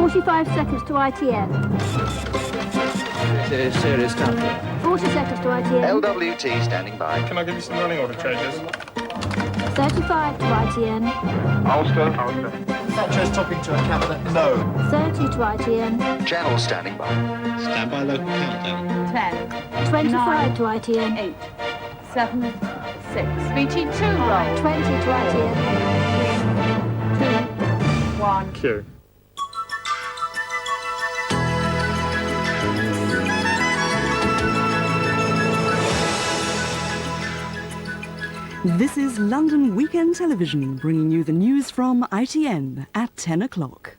45 seconds to ITN. It is serious stuff. 40 seconds to ITN. LWT standing by. Can I give you some running order changes? 35 to ITN. Ulster. Thatcher's talking to a cabinet. No. 30 to ITN. Channel standing by. Stand by local countdown. 10, 25 to ITN. 8, 7, 6. BT2 roll. 20 to ITN. 2, 1. Q. This is London Weekend Television, bringing you the news from ITN at 10 o'clock.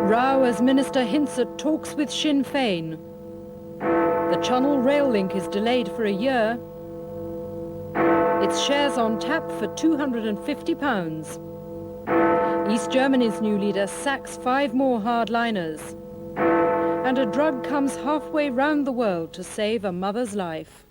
Row as Minister hints at talks with Sinn Féin. The Channel rail link is delayed for a year. Its shares on tap for £250. East Germany's new leader sacks 5 more hardliners. And a drug comes halfway round the world to save a mother's life.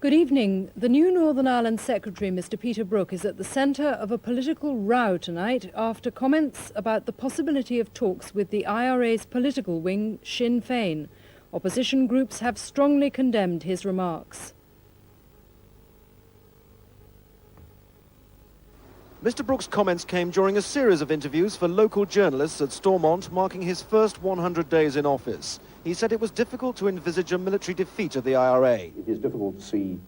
Good evening. The new Northern Ireland Secretary, Mr. Peter Brook, is at the centre of a political row tonight after comments about the possibility of talks with the IRA's political wing, Sinn Féin. Opposition groups have strongly condemned his remarks. Mr. Brook's comments came during a series of interviews for local journalists at Stormont, marking his first 100 days in office. He said it was difficult to envisage a military defeat of the IRA. It is difficult to see,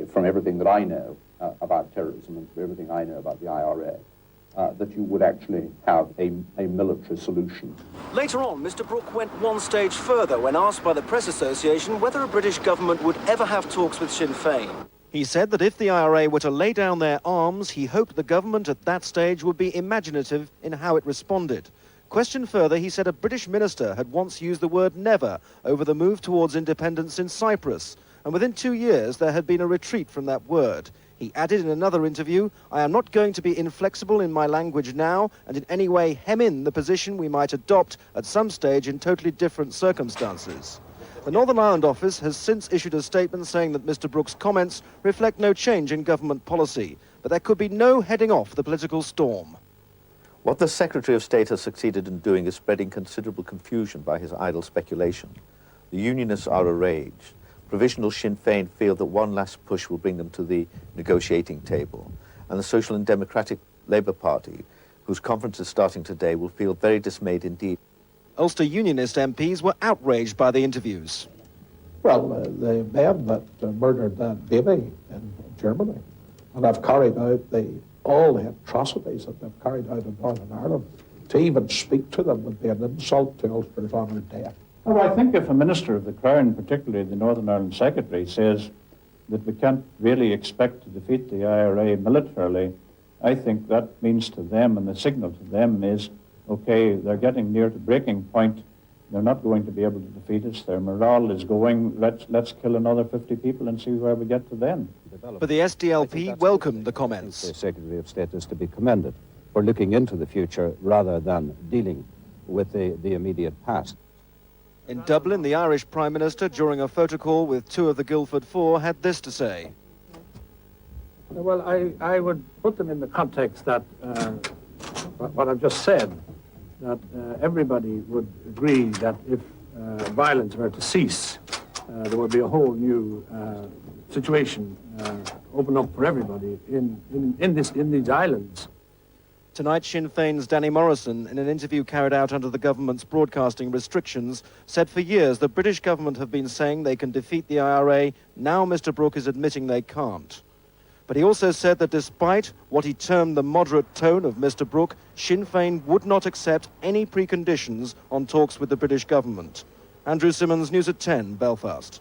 from everything that I know about terrorism and from everything I know about the IRA, that you would actually have a military solution. Later on, Mr. Brook went one stage further when asked by the Press Association whether a British government would ever have talks with Sinn Féin. He said that if the IRA were to lay down their arms, he hoped the government at that stage would be imaginative in how it responded. Questioned further, he said a British minister had once used the word never over the move towards independence in Cyprus, and within 2 years there had been a retreat from that word. He added in another interview, "I am not going to be inflexible in my language now and in any way hem in the position we might adopt at some stage in totally different circumstances." The Northern Ireland office has since issued a statement saying that Mr. Brook's comments reflect no change in government policy, but there could be no heading off the political storm. What the Secretary of State has succeeded in doing is spreading considerable confusion by his idle speculation. The Unionists are enraged. Provisional Sinn Féin feel that one last push will bring them to the negotiating table. And the Social and Democratic Labour Party, whose conference is starting today, will feel very dismayed indeed. Ulster Unionist MPs were outraged by the interviews. Well, the men that murdered that baby in Germany and have carried out all the atrocities that they've carried out in Northern Ireland, to even speak to them would be an insult to Ulster's honoured dead. Well, I think if a Minister of the Crown, particularly the Northern Ireland Secretary, says that we can't really expect to defeat the IRA militarily, I think that means to them, and the signal to them is, okay, they're getting near to breaking point. They're not going to be able to defeat us. Their morale is going, let's kill another 50 people and see where we get to then. But the SDLP welcomed the comments. The Secretary of State is to be commended for looking into the future rather than dealing with the immediate past. In Dublin, the Irish Prime Minister, during a photo call with 2 of the Guildford Four, had this to say. Well, I would put them in the context that what I've just said, that everybody would agree that if violence were to cease, there would be a whole new situation open up for everybody in these islands. Tonight, Sinn Féin's Danny Morrison, in an interview carried out under the government's broadcasting restrictions, said for years the British government have been saying they can defeat the IRA. Now Mr. Brook is admitting they can't. But he also said that despite what he termed the moderate tone of Mr. Brook, Sinn Féin would not accept any preconditions on talks with the British government. Andrew Simmons, News at 10, Belfast.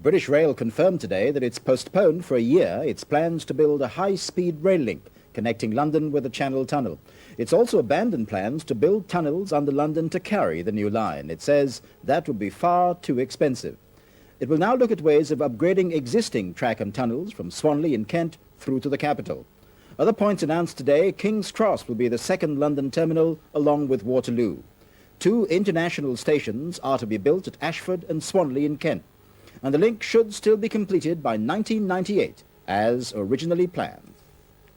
British Rail confirmed today that it's postponed for a year its plans to build a high-speed rail link connecting London with the Channel Tunnel. It's also abandoned plans to build tunnels under London to carry the new line. It says that would be far too expensive. It will now look at ways of upgrading existing track and tunnels from Swanley in Kent through to the capital. Other points announced today: King's Cross will be the second London terminal along with Waterloo. 2 international stations are to be built at Ashford and Swanley in Kent, and the link should still be completed by 1998, as originally planned.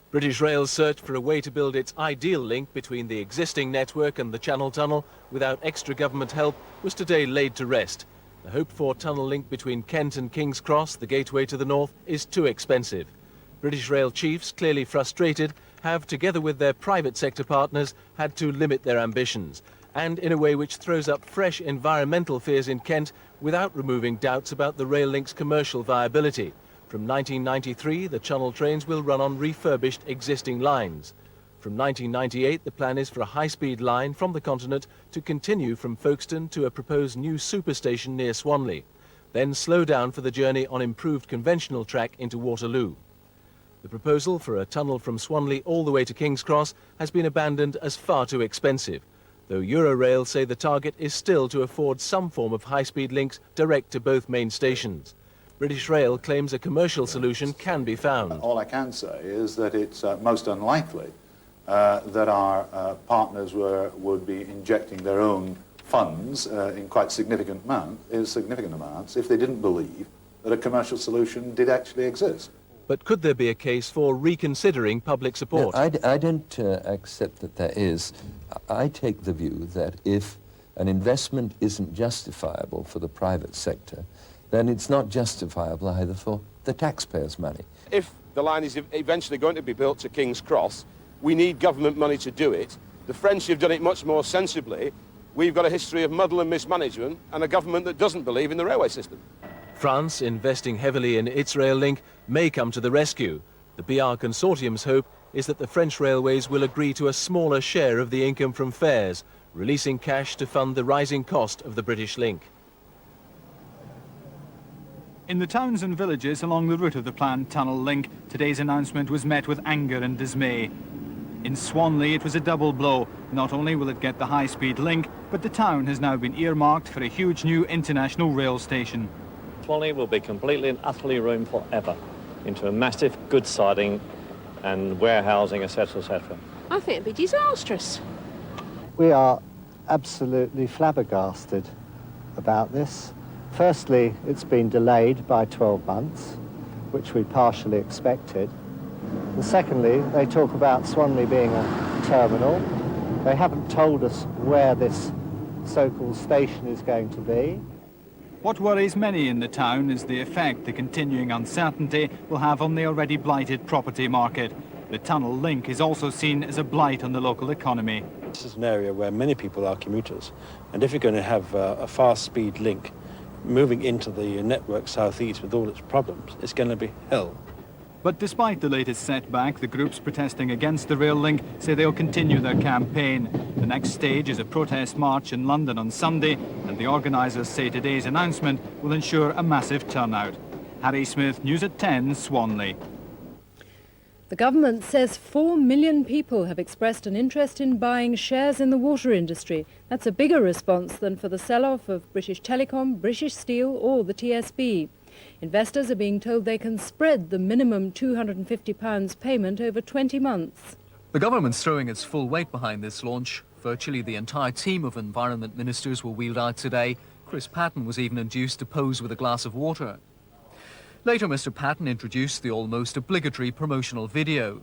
British Rail's search for a way to build its ideal link between the existing network and the Channel Tunnel without extra government help was today laid to rest. The hoped-for tunnel link between Kent and King's Cross, the gateway to the north, is too expensive. British Rail chiefs, clearly frustrated, have, together with their private sector partners, had to limit their ambitions, and in a way which throws up fresh environmental fears in Kent without removing doubts about the rail link's commercial viability. From 1993, the Channel trains will run on refurbished existing lines. From 1998, the plan is for a high-speed line from the continent to continue from Folkestone to a proposed new superstation near Swanley, then slow down for the journey on improved conventional track into Waterloo. The proposal for a tunnel from Swanley all the way to King's Cross has been abandoned as far too expensive, though Eurorail say the target is still to afford some form of high-speed links direct to both main stations. British Rail claims a commercial solution can be found. All I can say is that it's most unlikely that our partners would be injecting their own funds in quite significant amounts if they didn't believe that a commercial solution did actually exist. But could there be a case for reconsidering public support? No, I don't accept that there is. I take the view that if an investment isn't justifiable for the private sector, then it's not justifiable either for the taxpayers' money. If the line is eventually going to be built to King's Cross, we need government money to do it. The French have done it much more sensibly. We've got a history of muddle and mismanagement and a government that doesn't believe in the railway system. France, investing heavily in its rail link, may come to the rescue. The BR Consortium's hope is that the French railways will agree to a smaller share of the income from fares, releasing cash to fund the rising cost of the British link. In the towns and villages along the route of the planned tunnel link, today's announcement was met with anger and dismay. In Swanley, it was a double blow. Not only will it get the high-speed link, but the town has now been earmarked for a huge new international rail station. Swanley will be completely and utterly ruined forever into a massive goods siding and warehousing, etc., etc. I think it'd be disastrous. We are absolutely flabbergasted about this. Firstly, it's been delayed by 12 months, which we partially expected. And secondly, they talk about Swanley being a terminal. They haven't told us where this so-called station is going to be. What worries many in the town is the effect the continuing uncertainty will have on the already blighted property market. The tunnel link is also seen as a blight on the local economy. This is an area where many people are commuters, and if you're going to have a fast-speed link moving into the network southeast with all its problems, it's going to be hell. But despite the latest setback, the groups protesting against the rail link say they'll continue their campaign. The next stage is a protest march in London on Sunday, and the organisers say today's announcement will ensure a massive turnout. Harry Smith, News at 10, Swanley. The government says 4 million people have expressed an interest in buying shares in the water industry. That's a bigger response than for the sell-off of British Telecom, British Steel or the TSB. Investors are being told they can spread the minimum £250 payment over 20 months. The government's throwing its full weight behind this launch. Virtually the entire team of environment ministers were wheeled out today. Chris Patten was even induced to pose with a glass of water. Later, Mr. Patten introduced the almost obligatory promotional video.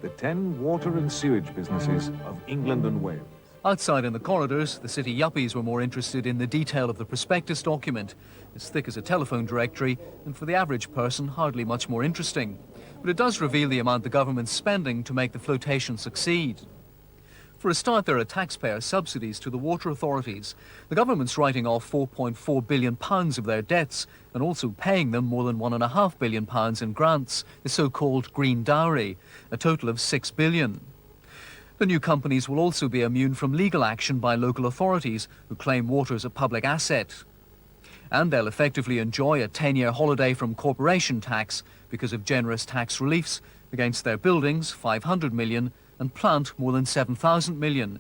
The 10 water and sewage businesses of England and Wales. Outside in the corridors, the city yuppies were more interested in the detail of the prospectus document. It's thick as a telephone directory, and for the average person, hardly much more interesting. But it does reveal the amount the government's spending to make the flotation succeed. For a start, there are taxpayer subsidies to the water authorities. The government's writing off £4.4 billion of their debts and also paying them more than £1.5 billion in grants, the so-called green dowry, a total of £6 billion. The new companies will also be immune from legal action by local authorities who claim water as a public asset. And they'll effectively enjoy a 10-year holiday from corporation tax because of generous tax reliefs against their buildings, £500 million, and plant more than £7,000 million.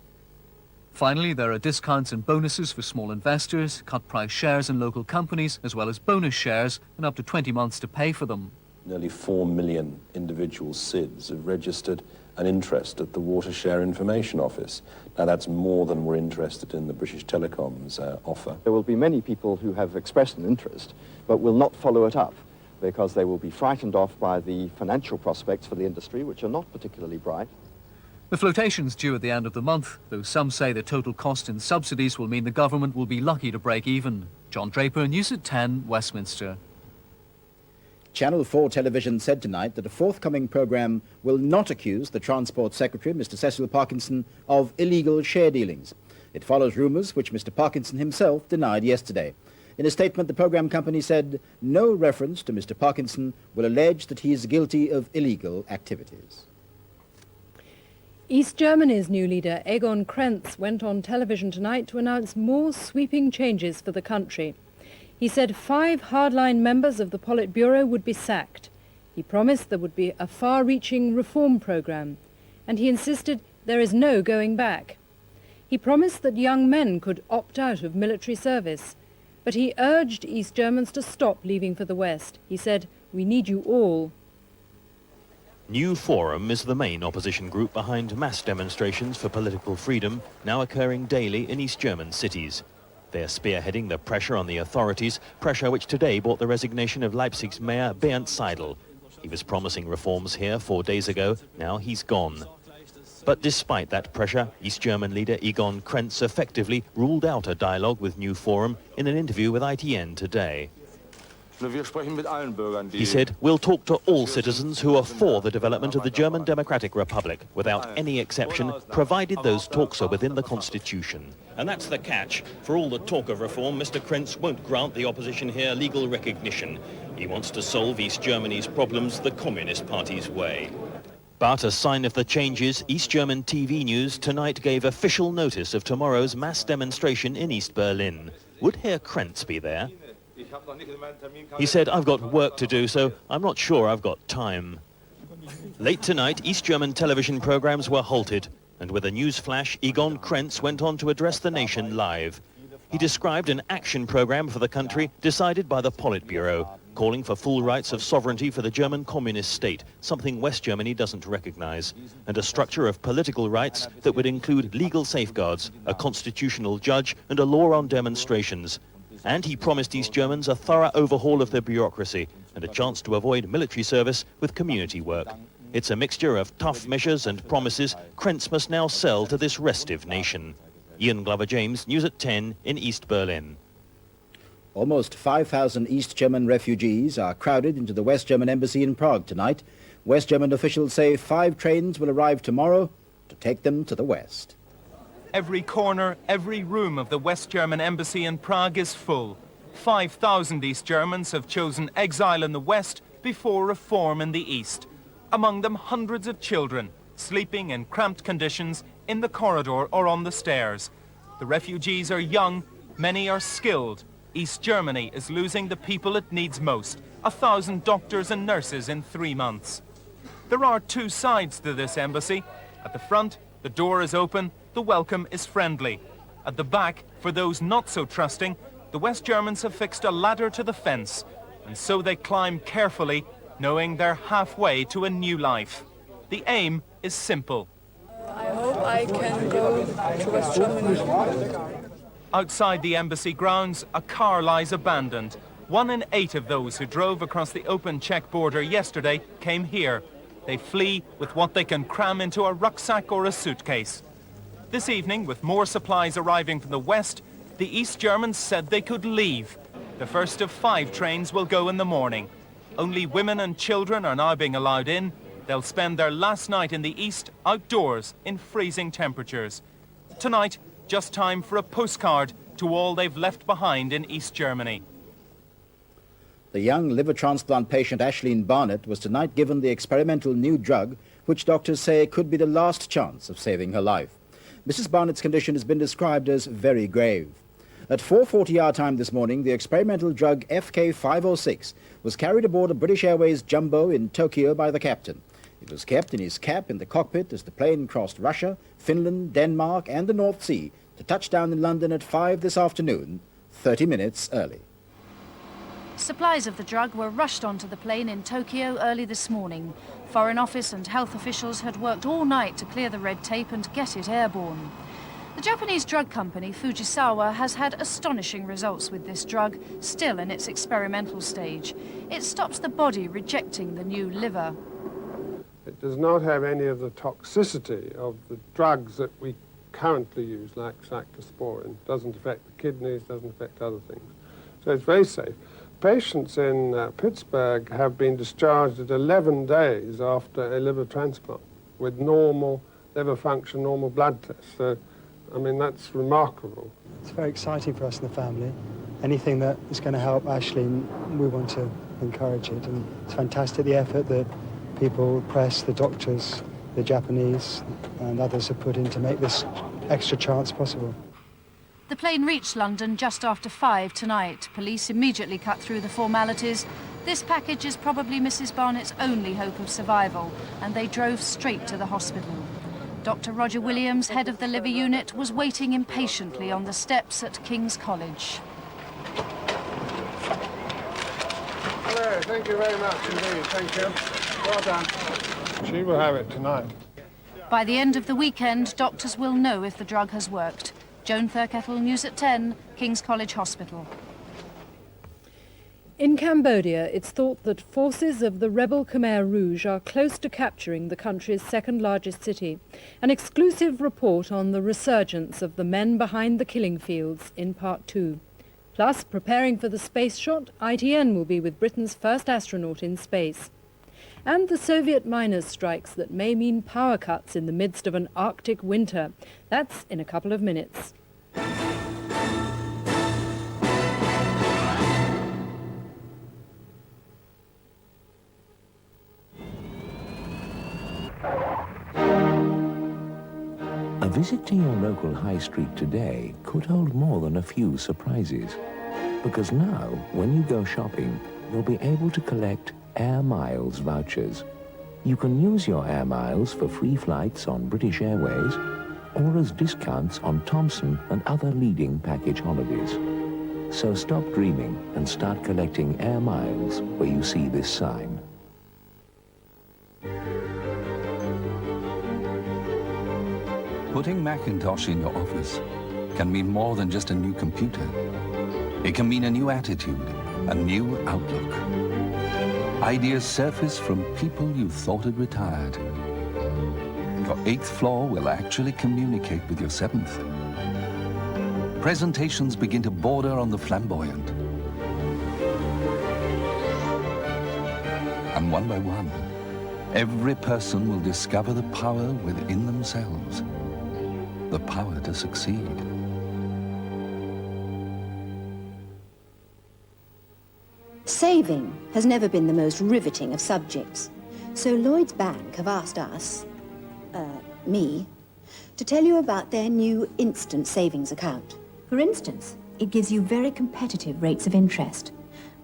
Finally, there are discounts and bonuses for small investors, cut-price shares in local companies, as well as bonus shares, and up to 20 months to pay for them. nearly 4 million individual SIDS have registered an interest at the Water Share Information Office. Now that's more than we're interested in the British Telecom's offer. There will be many people who have expressed an interest but will not follow it up because they will be frightened off by the financial prospects for the industry, which are not particularly bright. The flotation's due at the end of the month, though some say the total cost in subsidies will mean the government will be lucky to break even. John Draper, News at 10, Westminster. Channel 4 television said tonight that a forthcoming programme will not accuse the Transport Secretary, Mr Cecil Parkinson, of illegal share dealings. It follows rumours which Mr Parkinson himself denied yesterday. In a statement, the programme company said no reference to Mr Parkinson will allege that he is guilty of illegal activities. East Germany's new leader, Egon Krenz, went on television tonight to announce more sweeping changes for the country. He said 5 hardline members of the Politburo would be sacked. He promised there would be a far-reaching reform programme, and he insisted there is no going back. He promised that young men could opt out of military service, but he urged East Germans to stop leaving for the West. He said, "We need you all." New Forum is the main opposition group behind mass demonstrations for political freedom now occurring daily in East German cities. They are spearheading the pressure on the authorities, pressure which today brought the resignation of Leipzig's mayor Bernd Seidel. He was promising reforms here 4 days ago, now he's gone. But despite that pressure, East German leader Egon Krenz effectively ruled out a dialogue with New Forum in an interview with ITN today. He said, "We'll talk to all citizens who are for the development of the German Democratic Republic, without any exception, provided those talks are within the Constitution." And that's the catch. For all the talk of reform, Mr Krenz won't grant the opposition here legal recognition. He wants to solve East Germany's problems the Communist Party's way. But a sign of the changes, East German TV News tonight gave official notice of tomorrow's mass demonstration in East Berlin. Would Herr Krenz be there? He said, "I've got work to do, so I'm not sure I've got time." Late tonight, East German television programs were halted, and with a news flash, Egon Krenz went on to address the nation live. He described an action program for the country decided by the Politburo, calling for full rights of sovereignty for the German communist state, something West Germany doesn't recognize, and a structure of political rights that would include legal safeguards, a constitutional judge, and a law on demonstrations. And he promised East Germans a thorough overhaul of their bureaucracy and a chance to avoid military service with community work. It's a mixture of tough measures and promises Krenz must now sell to this restive nation. Ian Glover-James, News at 10 in East Berlin. Almost 5,000 East German refugees are crowded into the West German embassy in Prague tonight. West German officials say 5 trains will arrive tomorrow to take them to the West. Every corner, every room of the West German embassy in Prague is full. 5,000 East Germans have chosen exile in the West before reform in the East. Among them hundreds of children, sleeping in cramped conditions in the corridor or on the stairs. The refugees are young, many are skilled. East Germany is losing the people it needs most, 1,000 doctors and nurses in 3 months. There are 2 sides to this embassy. At the front, the door is open, the welcome is friendly. At the back, for those not so trusting, the West Germans have fixed a ladder to the fence, and so they climb carefully, knowing they're halfway to a new life. The aim is simple. I hope I can go to West Germany. Outside the embassy grounds, a car lies abandoned. 1 in 8 of those who drove across the open Czech border yesterday came here. They flee with what they can cram into a rucksack or a suitcase. This evening, with more supplies arriving from the West, the East Germans said they could leave. The first of 5 trains will go in the morning. Only women and children are now being allowed in. They'll spend their last night in the East outdoors in freezing temperatures. Tonight, just time for a postcard to all they've left behind in East Germany. The young liver transplant patient Ashleen Barnett was tonight given the experimental new drug, which doctors say could be the last chance of saving her life. Mrs. Barnett's condition has been described as very grave. At 4:40 our time this morning, the experimental drug FK506 was carried aboard a British Airways jumbo in Tokyo by the captain. It was kept in his cap in the cockpit as the plane crossed Russia, Finland, Denmark and the North Sea to touch down in London at 5 this afternoon, 30 minutes early. Supplies of the drug were rushed onto the plane in Tokyo early this morning. Foreign Office and health officials had worked all night to clear the red tape and get it airborne. The Japanese drug company Fujisawa has had astonishing results with this drug, still in its experimental stage. It stops the body rejecting the new liver. It does not have any of the toxicity of the drugs that we currently use, like cyclosporin. It doesn't affect the kidneys, doesn't affect other things. So it's very safe. Patients in Pittsburgh have been discharged at 11 days after a liver transplant with normal liver function, normal blood tests. So, I mean, that's remarkable. It's very exciting for us in the family. Anything that is going to help Ashley, we want to encourage it. And it's fantastic, the effort that people, press, the doctors, the Japanese and others have put in to make this extra chance possible. The plane reached London just after 5 tonight. Police immediately cut through the formalities. This package is probably Mrs. Barnett's only hope of survival, and they drove straight to the hospital. Dr. Roger Williams, head of the liver unit, was waiting impatiently on the steps at King's College. Hello, thank you very much indeed, thank you. Well done. She will have it tonight. By the end of the weekend, doctors will know if the drug has worked. Joan Thurkettle, News at 10, King's College Hospital. In Cambodia, it's thought that forces of the rebel Khmer Rouge are close to capturing the country's second-largest city. An exclusive report on the resurgence of the men behind the killing fields in Part 2. Plus, preparing for the space shot, ITN will be with Britain's first astronaut in space. And the Soviet miners' strikes that may mean power cuts in the midst of an Arctic winter. That's in a couple of minutes. A visit to your local high street today could hold more than a few surprises. Because now, when you go shopping, you'll be able to collect Air Miles vouchers. You can use your Air Miles for free flights on British Airways or as discounts on Thomson and other leading package holidays. So stop dreaming and start collecting Air Miles where you see this sign. Putting Macintosh in your office can mean more than just a new computer. It can mean a new attitude, a new outlook. Ideas surface from people you thought had retired. Your 8th floor will actually communicate with your 7th. Presentations begin to border on the flamboyant. And one by one, every person will discover the power within themselves, the power to succeed. Saving has never been the most riveting of subjects. So Lloyds Bank have asked us, me, to tell you about their new instant savings account. For instance, it gives you very competitive rates of interest.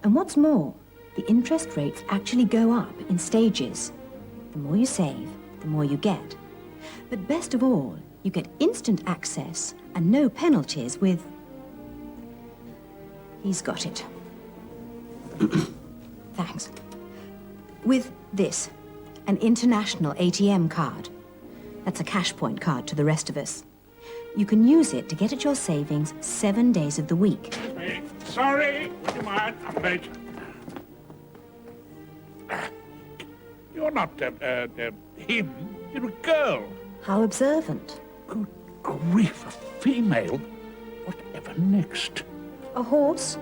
And what's more, the interest rates actually go up in stages. The more you save, the more you get. But best of all, you get instant access and no penalties with... He's got it. Thanks. With this, an international ATM card. That's a cash point card to the rest of us. You can use it to get at your savings 7 days of the week. Sorry, would you mind? I'm late. You're not him. You're a girl. How observant. Good grief, a female? Whatever next? A horse?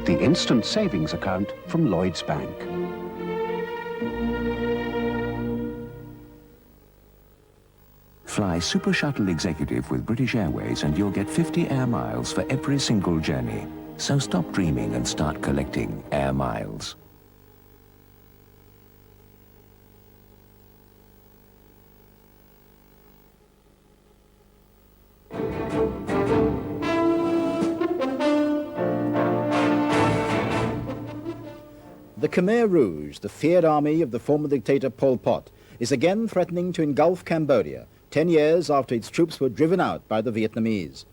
The instant savings account from Lloyds Bank. Fly Super Shuttle Executive with British Airways and you'll get 50 Air Miles for every single journey. So stop dreaming and start collecting Air Miles. The Khmer Rouge, the feared army of the former dictator Pol Pot, is again threatening to engulf Cambodia, 10 years after its troops were driven out by the Vietnamese.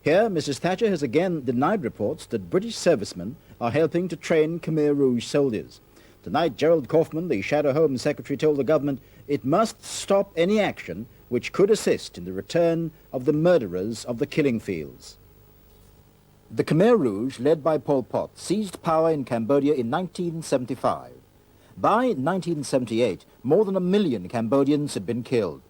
Here, Mrs. Thatcher has again denied reports that British servicemen are helping to train Khmer Rouge soldiers. Tonight, Gerald Kaufman, the Shadow Home Secretary, told the government it must stop any action which could assist in the return of the murderers of the killing fields. The Khmer Rouge, led by Pol Pot, seized power in Cambodia in 1975. By 1978, more than 1 million Cambodians had been killed.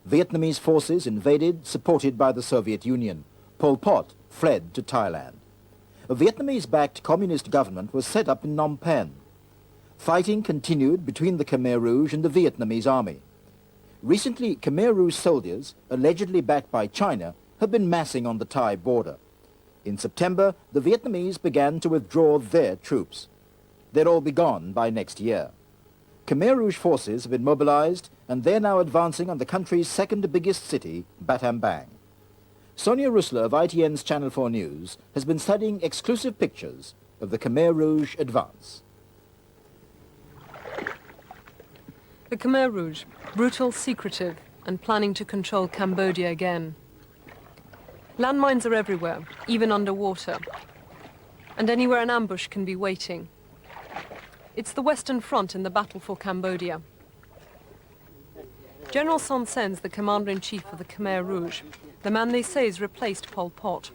Vietnamese forces invaded, supported by the Soviet Union. Pol Pot fled to Thailand. A Vietnamese-backed communist government was set up in Phnom Penh. Fighting continued between the Khmer Rouge and the Vietnamese army. Recently, Khmer Rouge soldiers, allegedly backed by China, have been massing on the Thai border. In September, the Vietnamese began to withdraw their troops. They'll all be gone by next year. Khmer Rouge forces have been mobilized, and they're now advancing on the country's second biggest city, Battambang. Sonia Rusler of ITN's Channel 4 News has been studying exclusive pictures of the Khmer Rouge advance. The Khmer Rouge, brutal, secretive, and planning to control Cambodia again. Landmines are everywhere, even underwater, and anywhere an ambush can be waiting. It's the Western Front in the battle for Cambodia. General Son Sen's the commander-in-chief of the Khmer Rouge, the man they say has replaced Pol Pot.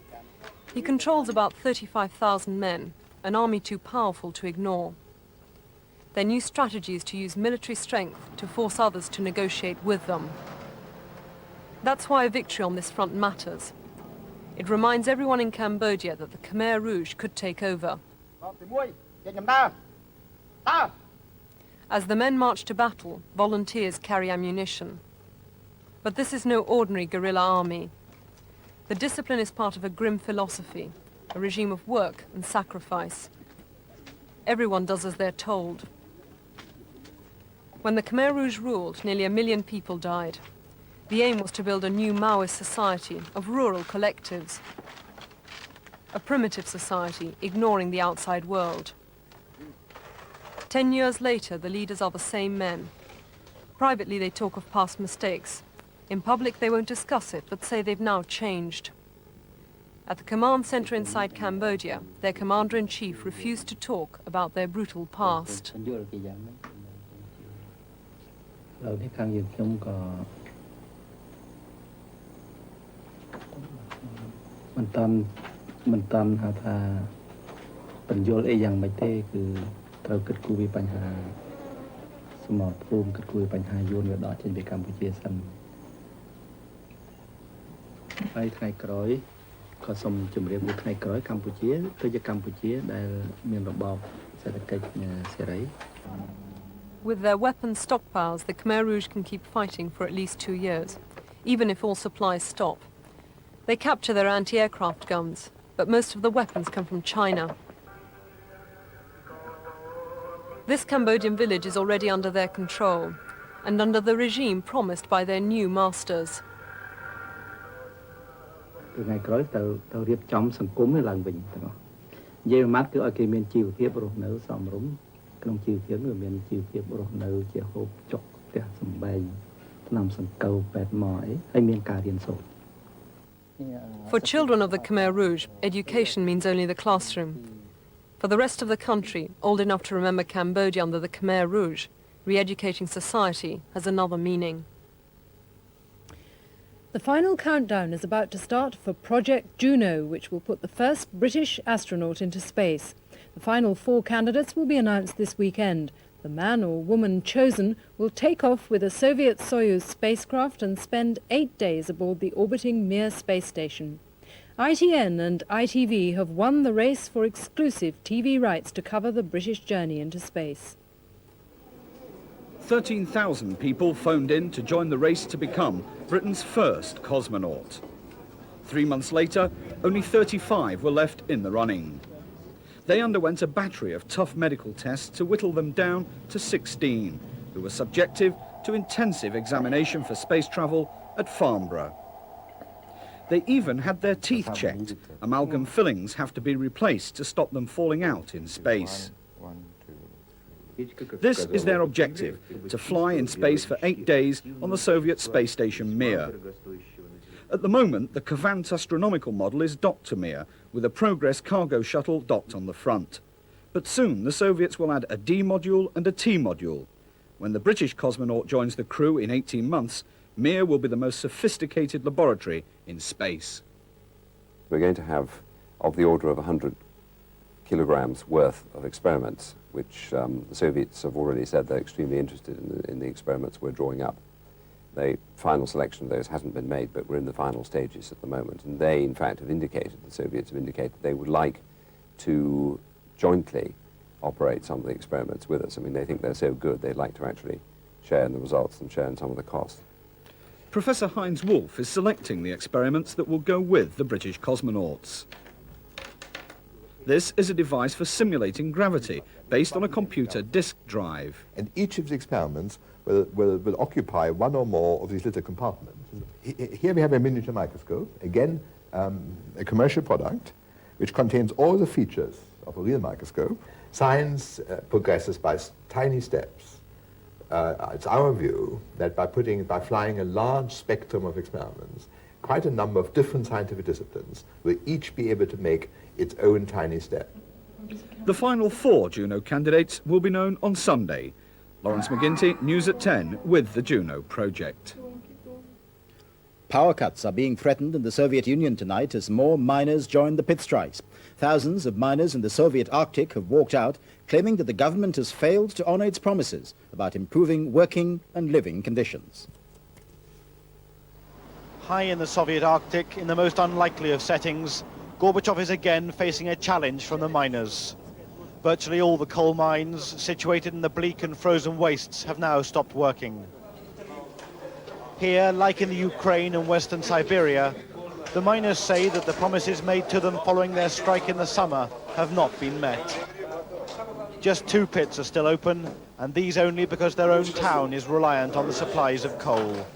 He controls about 35,000 men, an army too powerful to ignore. Their new strategy is to use military strength to force others to negotiate with them. That's why a victory on this front matters. It reminds everyone in Cambodia that the Khmer Rouge could take over. As the men march to battle, volunteers carry ammunition. But this is no ordinary guerrilla army. The discipline is part of a grim philosophy, a regime of work and sacrifice. Everyone does as they're told. When the Khmer Rouge ruled, nearly 1 million people died. The aim was to build a new Maoist society of rural collectives. A primitive society, ignoring the outside world. 10 years later, the leaders are the same men. Privately, they talk of past mistakes. In public, they won't discuss it, but say they've now changed. At the command center inside Cambodia, their commander-in-chief refused to talk about their brutal past. With their weapons stockpiles, the Khmer Rouge can keep fighting for at least 2 years, even if all supplies stop. They capture their anti-aircraft guns, but most of the weapons come from China. This Cambodian village is already under their control, and under the regime promised by their new masters. For children of the Khmer Rouge, education means only the classroom. For the rest of the country, old enough to remember Cambodia under the Khmer Rouge, re-educating society has another meaning. The final countdown is about to start for Project Juno, which will put the first British astronaut into space. The final 4 candidates will be announced this weekend. The man or woman chosen will take off with a Soviet Soyuz spacecraft and spend 8 days aboard the orbiting Mir space station. ITN and ITV have won the race for exclusive TV rights to cover the British journey into space. 13,000 people phoned in to join the race to become Britain's first cosmonaut. 3 months later, only 35 were left in the running. They underwent a battery of tough medical tests to whittle them down to 16, who were subjected to intensive examination for space travel at Farnborough. They even had their teeth checked. Amalgam fillings have to be replaced to stop them falling out in space. This is their objective, to fly in space for 8 days on the Soviet space station Mir. At the moment, the Cavant astronomical model is docked to Mir, with a Progress cargo shuttle docked on the front. But soon the Soviets will add a D module and a T module. When the British cosmonaut joins the crew in 18 months, Mir will be the most sophisticated laboratory in space. We're going to have of the order of 100 kilograms worth of experiments, which the Soviets have already said they're extremely interested in the experiments we're drawing up. The final selection of those hasn't been made, but we're in the final stages at the moment. And they, in fact, have indicated, the Soviets have indicated, they would like to jointly operate some of the experiments with us. I mean, they think they're so good, they'd like to actually share in the results and share in some of the costs. Professor Heinz Wolff is selecting the experiments that will go with the British cosmonauts. This is a device for simulating gravity, based on a computer disk drive. And each of the experiments will occupy one or more of these little compartments. Here we have a miniature microscope, again a commercial product, which contains all the features of a real microscope. Science progresses by tiny steps. It's our view that by flying a large spectrum of experiments, quite a number of different scientific disciplines will each be able to make its own tiny step. The final 4 Juno candidates will be known on Sunday. Lawrence McGinty, News at 10, with the Juno project. Power cuts are being threatened in the Soviet Union tonight as more miners join the pit strikes. Thousands of miners in the Soviet Arctic have walked out, claiming that the government has failed to honor its promises about improving working and living conditions. High in the Soviet Arctic, in the most unlikely of settings, Gorbachev is again facing a challenge from the miners. Virtually all the coal mines situated in the bleak and frozen wastes have now stopped working. Here, like in the Ukraine and Western Siberia, the miners say that the promises made to them following their strike in the summer have not been met. Just 2 pits are still open, and these only because their own town is reliant on the supplies of coal.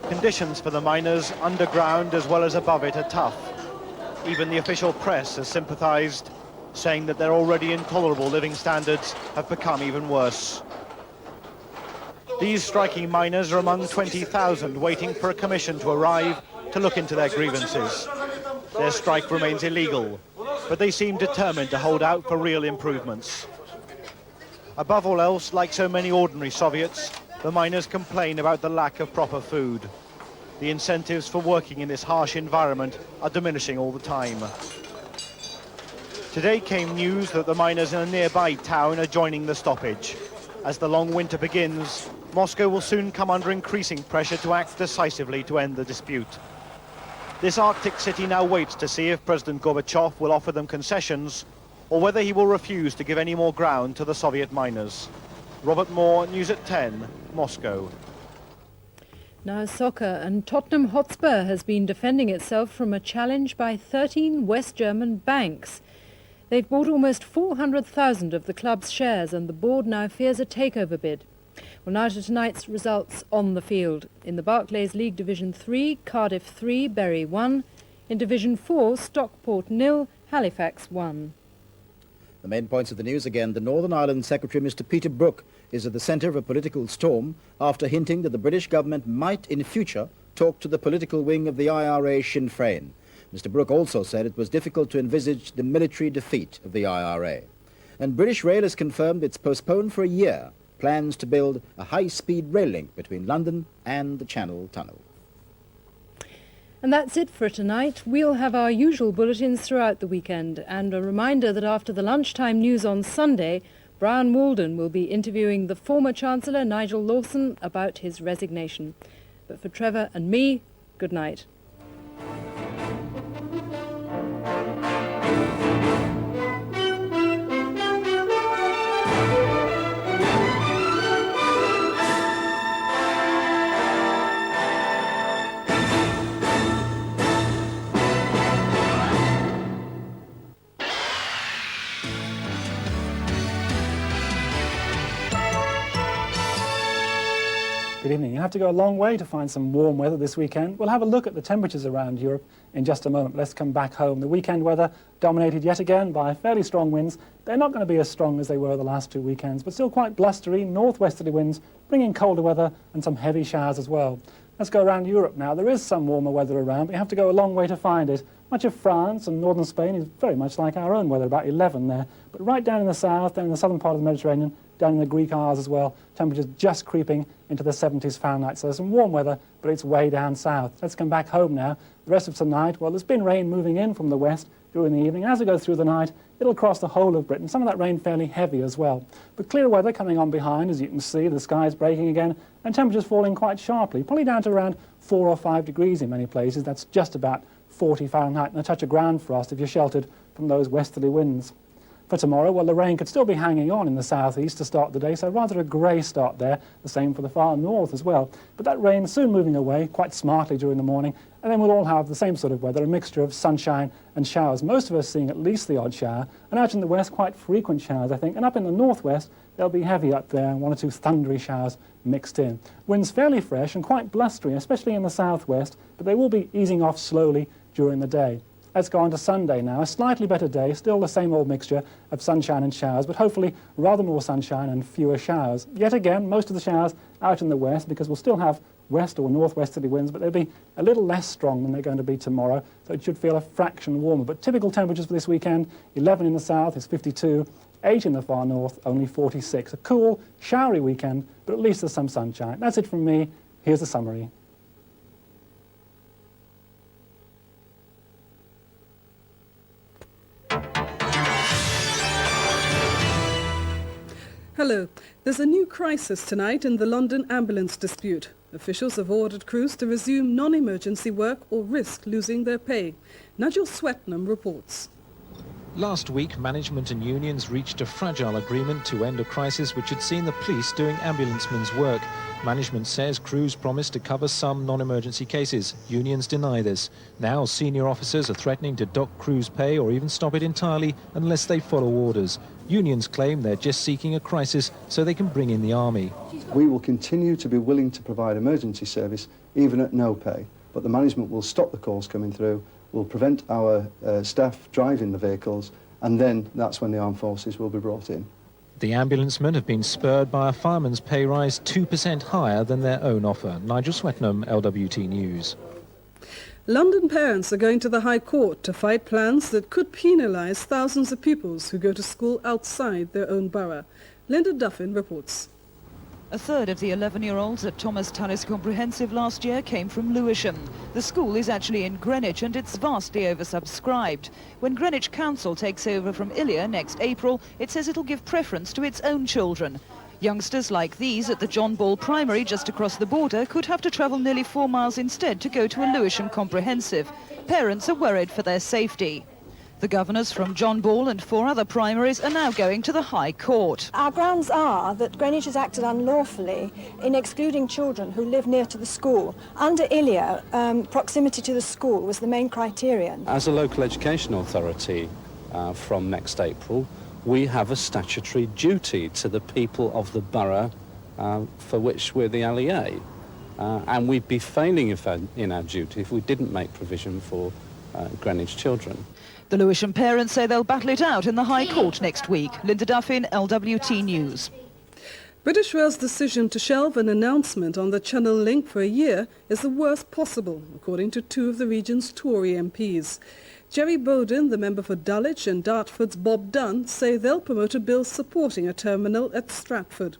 Conditions for the miners, underground as well as above it, are tough. Even the official press has sympathized, saying that their already intolerable living standards have become even worse. These striking miners are among 20,000 waiting for a commission to arrive to look into their grievances. Their strike remains illegal, but they seem determined to hold out for real improvements. Above all else, like so many ordinary Soviets, the miners complain about the lack of proper food. The incentives for working in this harsh environment are diminishing all the time. Today came news that the miners in a nearby town are joining the stoppage. As the long winter begins, Moscow will soon come under increasing pressure to act decisively to end the dispute. This Arctic city now waits to see if President Gorbachev will offer them concessions or whether he will refuse to give any more ground to the Soviet miners. Robert Moore, News at 10, Moscow. Now soccer, and Tottenham Hotspur has been defending itself from a challenge by 13 West German banks. They've bought almost 400,000 of the club's shares, and the board now fears a takeover bid. Well, now to tonight's results on the field. In the Barclays League Division 3, Cardiff 3, Bury 1. In Division 4, Stockport 0, Halifax 1. The main points of the news again. The Northern Ireland Secretary, Mr. Peter Brook, is at the centre of a political storm after hinting that the British government might in future talk to the political wing of the IRA Sinn Féin. Mr. Brook also said it was difficult to envisage the military defeat of the IRA. And British Rail has confirmed it's postponed for a year plans to build a high-speed rail link between London and the Channel Tunnel. And that's it for tonight. We'll have our usual bulletins throughout the weekend, and a reminder that after the lunchtime news on Sunday, Brian Walden will be interviewing the former Chancellor Nigel Lawson about his resignation. But for Trevor and me, good night. Good evening. You have to go a long way to find some warm weather this weekend. We'll have a look at the temperatures around Europe in just a moment. Let's come back home. The weekend weather dominated yet again by fairly strong winds. They're not going to be as strong as they were the last two weekends, but still quite blustery, northwesterly winds, bringing colder weather and some heavy showers as well. Let's go around Europe now. There is some warmer weather around, but you have to go a long way to find it. Much of France and northern Spain is very much like our own weather, about 11 there. But right down in the south, down in the southern part of the Mediterranean, down in the Greek Isles as well, temperatures just creeping into the 70s Fahrenheit. So there's some warm weather, but it's way down south. Let's come back home now. The rest of tonight, well, there's been rain moving in from the west during the evening. As we go through the night, it'll cross the whole of Britain. Some of that rain fairly heavy as well. But clear weather coming on behind, as you can see. The sky's breaking again, and temperatures falling quite sharply, probably down to around 4 or 5 degrees in many places. That's just about 40 Fahrenheit, and a touch of ground frost if you're sheltered from those westerly winds. For tomorrow, well, the rain could still be hanging on in the southeast to start the day, so rather a grey start there, the same for the far north as well. But that rain soon moving away quite smartly during the morning, and then we'll all have the same sort of weather, a mixture of sunshine and showers. Most of us seeing at least the odd shower, and out in the west, quite frequent showers, I think, and up in the northwest, they'll be heavy up there, and 1 or 2 thundery showers mixed in. Winds fairly fresh and quite blustery, especially in the southwest, but they will be easing off slowly during the day. Let's go on to Sunday now. A slightly better day, still the same old mixture of sunshine and showers, but hopefully rather more sunshine and fewer showers. Yet again, most of the showers out in the west, because we'll still have west or northwesterly winds, but they'll be a little less strong than they're going to be tomorrow, so it should feel a fraction warmer. But typical temperatures for this weekend, 11 in the south is 52, 8 in the far north, only 46. A cool, showery weekend, but at least there's some sunshine. That's it from me. Here's the summary. Hello. There's a new crisis tonight in the London ambulance dispute. Officials have ordered crews to resume non-emergency work or risk losing their pay. Nigel Swetnam reports. Last week, management and unions reached a fragile agreement to end a crisis which had seen the police doing ambulancemen's work. Management says crews promised to cover some non-emergency cases. Unions deny this. Now senior officers are threatening to dock crews' pay or even stop it entirely unless they follow orders. Unions claim they're just seeking a crisis so they can bring in the army. We will continue to be willing to provide emergency service even at no pay, but the management will stop the calls coming through, will prevent our staff driving the vehicles, and then that's when the armed forces will be brought in. The ambulancemen have been spurred by a fireman's pay rise 2% higher than their own offer. Nigel Swetnam, LWT News. London parents are going to the High Court to fight plans that could penalise thousands of pupils who go to school outside their own borough. Linda Duffin reports. A third of the 11-year-olds at Thomas Tallis Comprehensive last year came from Lewisham. The school is actually in Greenwich and it's vastly oversubscribed. When Greenwich Council takes over from Ilya next April, it says it'll give preference to its own children. Youngsters like these at the John Ball Primary just across the border could have to travel nearly 4 miles instead to go to a Lewisham Comprehensive. Parents are worried for their safety. The governors from John Ball and 4 other primaries are now going to the High Court. Our grounds are that Greenwich has acted unlawfully in excluding children who live near to the school. Under Ilya, proximity to the school was the main criterion. As a local education authority from next April, we have a statutory duty to the people of the borough for which we're the LEA. And we'd be failing in our duty if we didn't make provision for Greenwich children. The Lewisham parents say they'll battle it out in the High Court next week. Linda Duffin, LWT News. British Rail's decision to shelve an announcement on the Channel link for a year is the worst possible, according to 2 of the region's Tory MPs. Jerry Bowden, the member for Dulwich, and Dartford's Bob Dunn say they'll promote a bill supporting a terminal at Stratford.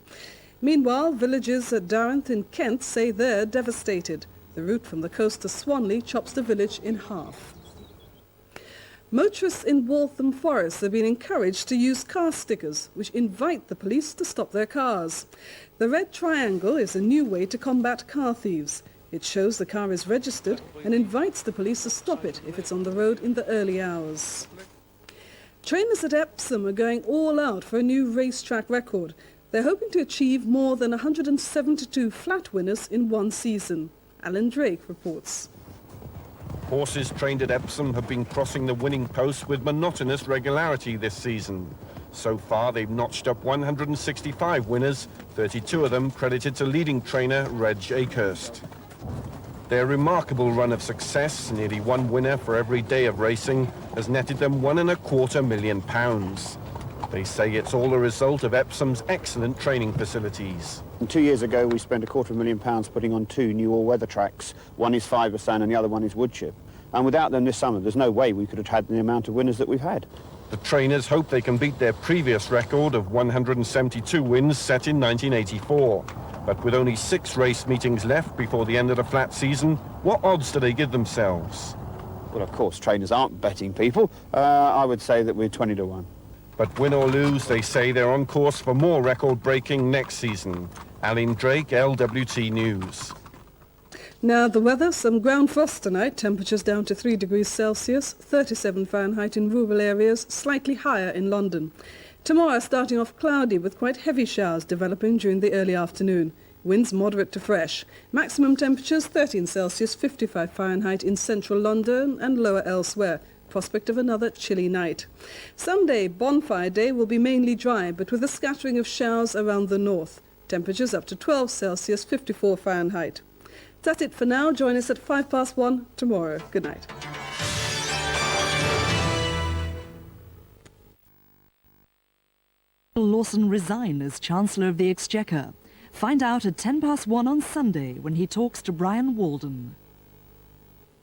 Meanwhile, villagers at Darenth in Kent say they're devastated. The route from the coast to Swanley chops the village in half. Motorists in Waltham Forest have been encouraged to use car stickers, which invite the police to stop their cars. The red triangle is a new way to combat car thieves. It shows the car is registered and invites the police to stop it if it's on the road in the early hours. Trainers at Epsom are going all out for a new racetrack record. They're hoping to achieve more than 172 flat winners in one season. Alan Drake reports. Horses trained at Epsom have been crossing the winning post with monotonous regularity this season. So far, they've notched up 165 winners, 32 of them credited to leading trainer Reg Akehurst. Their remarkable run of success, nearly one winner for every day of racing, has netted them £1.25 million. They say it's all a result of Epsom's excellent training facilities. 2 years ago, we spent £250,000 putting on 2 new all-weather tracks. One is fibre sand and the other one is wood chip. And without them this summer, there's no way we could have had the amount of winners that we've had. The trainers hope they can beat their previous record of 172 wins set in 1984. But with only 6 race meetings left before the end of the flat season, what odds do they give themselves? Well, of course, trainers aren't betting people. I would say that we're 20 to 1. But win or lose, they say they're on course for more record-breaking next season. Alan Drake, LWT News. Now the weather, some ground frost tonight, temperatures down to 3 degrees Celsius, 37 Fahrenheit in rural areas, slightly higher in London. Tomorrow starting off cloudy with quite heavy showers developing during the early afternoon. Winds moderate to fresh. Maximum temperatures 13 Celsius, 55 Fahrenheit in central London and lower elsewhere. Prospect of another chilly night. Sunday, Bonfire Day, will be mainly dry, but with a scattering of showers around the north. Temperatures up to 12 Celsius, 54 Fahrenheit. That's it for now. Join us at 1:05 tomorrow. Good night. Lawson resign as Chancellor of the Exchequer. Find out at 1:10 on Sunday when he talks to Brian Walden.